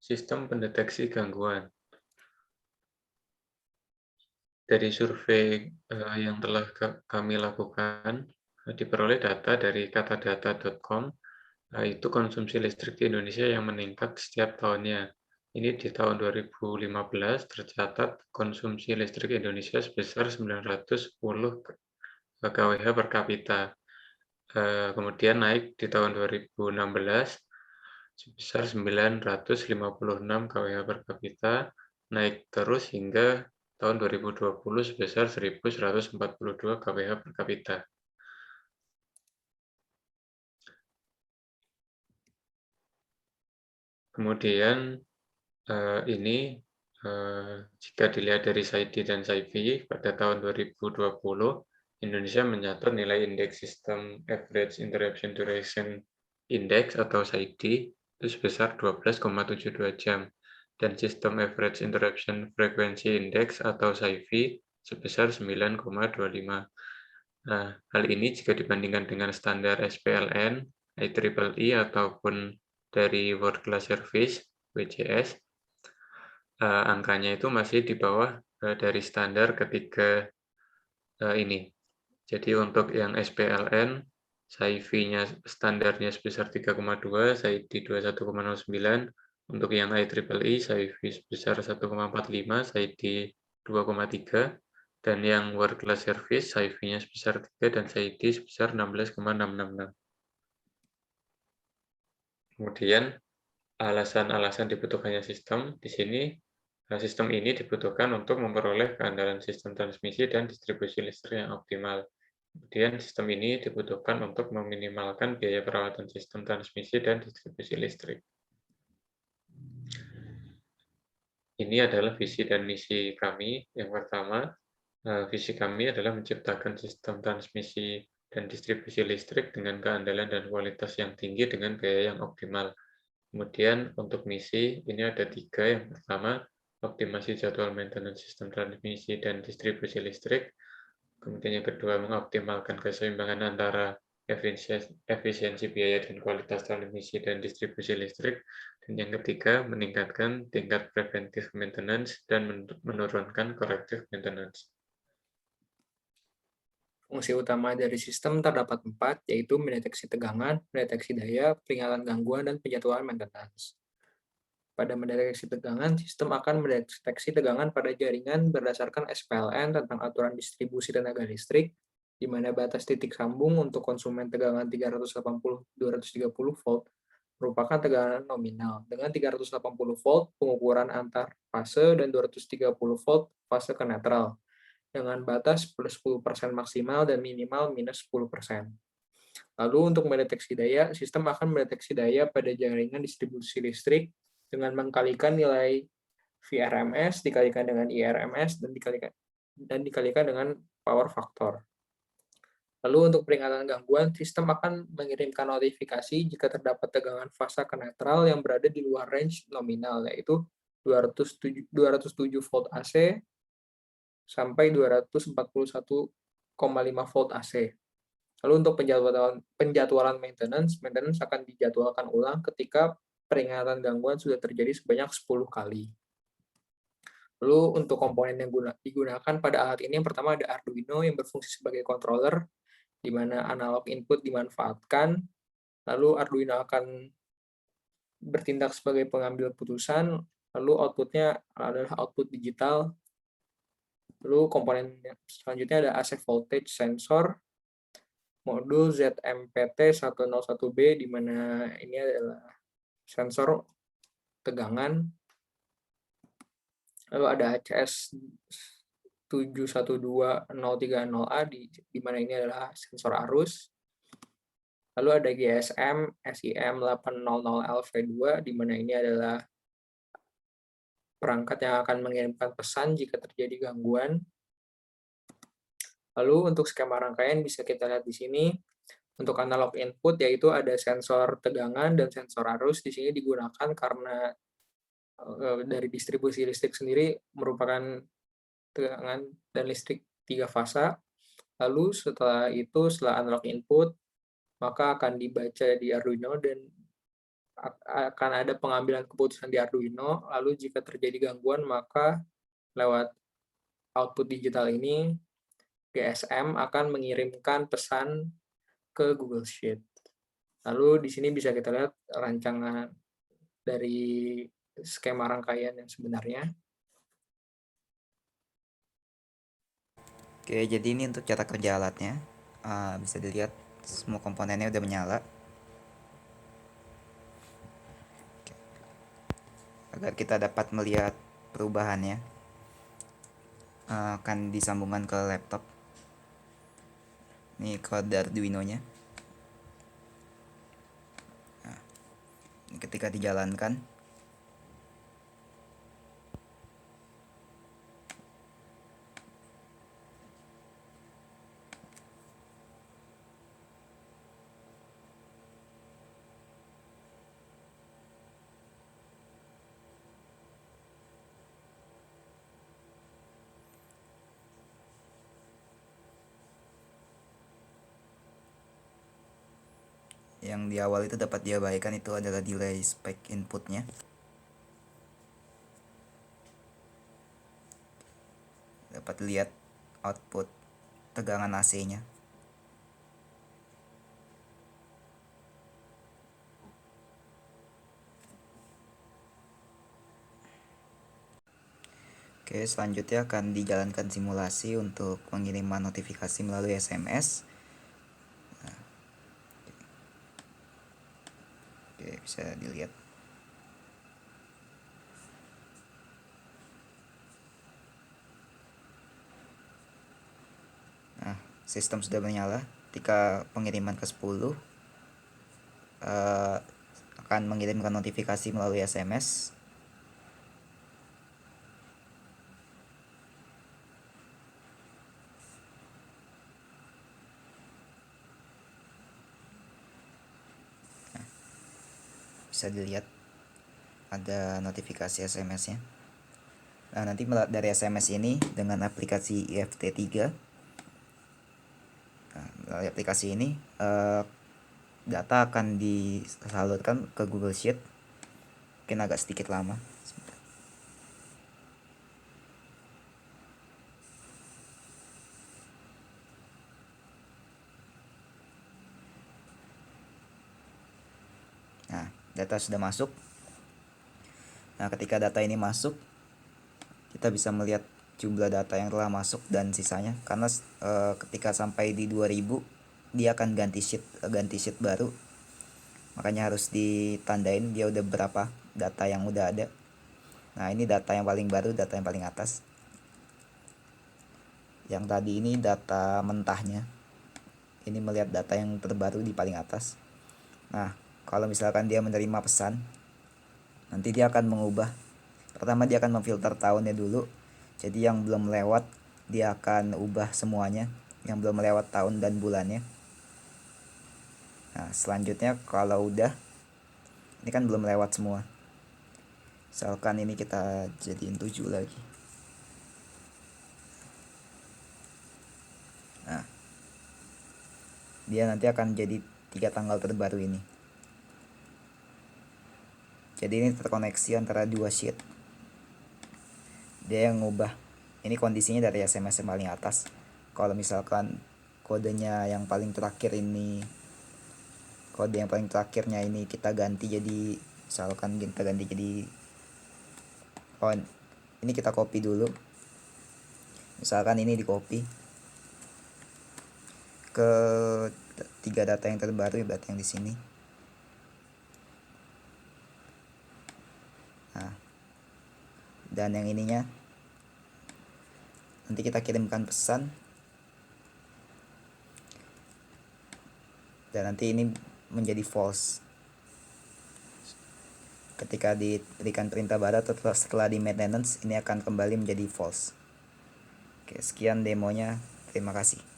Sistem pendeteksi gangguan. Dari survei yang telah kami lakukan, diperoleh data dari katadata.com, itu konsumsi listrik di Indonesia yang meningkat setiap tahunnya. Ini di tahun 2015 tercatat konsumsi listrik Indonesia sebesar 910 kWh per kapita. Kemudian naik di tahun 2016 sebesar 956 kWh per kapita, naik terus hingga tahun 2020 sebesar 1.142 kWh per kapita. Kemudian ini jika dilihat dari SAIDI dan SAIFI pada tahun 2020, Indonesia mencatat nilai indeks System Average Interruption Duration Index atau SAIDI itu sebesar 12,72 jam dan System Average Interruption Frequency Index atau SAIFI sebesar 9,25. Nah, hal ini jika dibandingkan dengan standar SPLN, IEEE ataupun dari World Class Service (WCS), angkanya itu masih di bawah dari standar ketiga ini. Jadi untuk yang SPLN, SAIFI-nya standarnya sebesar 3,2, SAIDI 21,09. Untuk yang IEEE, SAIFI sebesar 1,45, SAIDI 2,3. Dan yang World Class Service, SAIFI-nya sebesar 3 dan SAIDI sebesar 16,666. Kemudian alasan-alasan dibutuhkannya sistem di sini. Sistem ini dibutuhkan untuk memperoleh keandalan sistem transmisi dan distribusi listrik yang optimal. Kemudian sistem ini dibutuhkan untuk meminimalkan biaya perawatan sistem transmisi dan distribusi listrik. Ini adalah visi dan misi kami. Yang pertama, visi kami adalah menciptakan sistem transmisi dan distribusi listrik dengan keandalan dan kualitas yang tinggi dengan biaya yang optimal. Kemudian untuk misi, ini ada 3. Yang pertama, optimasi jadwal maintenance sistem transmisi dan distribusi listrik. Kemudian yang kedua, mengoptimalkan keseimbangan antara efisiensi biaya dan kualitas transmisi dan distribusi listrik. Dan yang ketiga, meningkatkan tingkat preventive maintenance dan menurunkan corrective maintenance. Fungsi utama dari sistem terdapat 4, yaitu mendeteksi tegangan, mendeteksi daya, peringatan gangguan, dan penjadwalan maintenance. Pada mendeteksi tegangan, sistem akan mendeteksi tegangan pada jaringan berdasarkan SPLN tentang aturan distribusi tenaga listrik, di mana batas titik sambung untuk konsumen tegangan 380-230 volt merupakan tegangan nominal, dengan 380 volt pengukuran antar fase dan 230 volt fase ke netral, dengan batas plus 10% maksimal dan minimal minus 10%. Lalu untuk mendeteksi daya, sistem akan mendeteksi daya pada jaringan distribusi listrik dengan mengkalikan nilai VRMS dikalikan dengan IRMS dan dikalikan dengan power factor. Lalu untuk peringatan gangguan, sistem akan mengirimkan notifikasi jika terdapat tegangan fase ke netral yang berada di luar range nominal, yaitu 207 volt AC sampai 241,5 volt AC. Lalu untuk penjadwalan maintenance akan dijadwalkan ulang ketika peringatan gangguan sudah terjadi sebanyak 10 kali. Lalu untuk komponen yang digunakan pada alat ini, yang pertama ada Arduino yang berfungsi sebagai controller, di mana analog input dimanfaatkan, lalu Arduino akan bertindak sebagai pengambil putusan, lalu outputnya adalah output digital. Lalu komponen selanjutnya ada AC voltage sensor, modul ZMPT101B, di mana ini adalah sensor tegangan. Lalu ada CS 712030A, di mana ini adalah sensor arus. Lalu ada GSM SIM800LV2, di mana ini adalah perangkat yang akan mengirimkan pesan jika terjadi gangguan. Lalu untuk skema rangkaian bisa kita lihat di sini. Untuk analog input, yaitu ada sensor tegangan dan sensor arus. Di sini digunakan karena dari distribusi listrik sendiri merupakan tegangan dan listrik 3 fasa. Lalu setelah analog input, maka akan dibaca di Arduino dan akan ada pengambilan keputusan di Arduino, lalu jika terjadi gangguan maka lewat output digital ini GSM akan mengirimkan pesan ke Google Sheet. Lalu di sini bisa kita lihat rancangan dari skema rangkaian yang sebenarnya. Oke, jadi ini untuk cara kerja alatnya. Bisa dilihat semua komponennya udah menyala. Agar kita dapat melihat perubahannya, akan disambungkan ke laptop. Ini kode Arduino-nya. Nah, ini ketika dijalankan, yang di awal itu dapat diabaikan itu adalah delay spike inputnya. Dapat lihat output tegangan AC-nya. Oke, selanjutnya akan dijalankan simulasi untuk pengiriman notifikasi melalui SMS. Oke, bisa dilihat. Nah, sistem sudah menyala. Ketika pengiriman ke 10 akan mengirimkan notifikasi melalui SMS. Nah, bisa dilihat ada notifikasi SMS-nya. Nah, nanti dari SMS ini dengan aplikasi IFT3, melalui aplikasi ini data akan disalurkan ke Google Sheet. Mungkin agak sedikit lama. Nah, data sudah masuk. Nah, ketika data ini masuk, kita bisa melihat jumlah data yang telah masuk dan sisanya. Karena ketika sampai di 2000, dia akan ganti sheet baru. Makanya harus ditandain dia udah berapa data yang udah ada. Nah, ini data yang paling baru, data yang paling atas. Yang tadi ini data mentahnya. Ini melihat data yang terbaru di paling atas. Nah, kalau misalkan dia menerima pesan, nanti dia akan mengubah. Pertama dia akan memfilter tahunnya dulu. Jadi yang belum lewat dia akan ubah semuanya, yang belum lewat tahun dan bulannya. Nah, selanjutnya kalau udah, ini kan belum lewat semua. Misalkan ini kita jadiin 7 lagi. Nah, dia nanti akan jadi 3 tanggal terbaru ini. Jadi ini terkoneksi antara dua sheet. Dia yang ngubah. Ini kondisinya dari SMS yang paling atas. Kalau misalkan kodenya yang paling terakhir ini, kode yang paling terakhirnya ini kita ganti jadi, misalkan kita ganti jadi, ini kita copy dulu. Misalkan ini di copy ke 3 data yang terbaru, berarti yang di sini. Nah, dan yang ininya nanti kita kirimkan pesan, dan nanti ini menjadi false ketika diberikan perintah baru. Setelah di maintenance ini akan kembali menjadi false. Oke, sekian demonya, terima kasih.